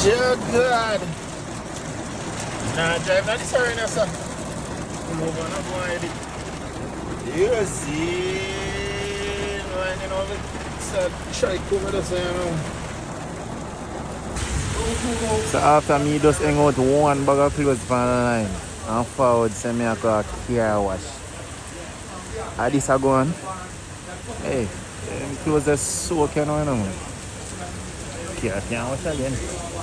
Dear God. Nah, drive not this arena, sir. Move on, I'm going to you see, man, you know, it's a try cover this, you know. So after me just hang out one bag of clothes from the line and forward send me a car wash. And this a going. Hey, them clothes are soaking, you know, man. Can't wash again.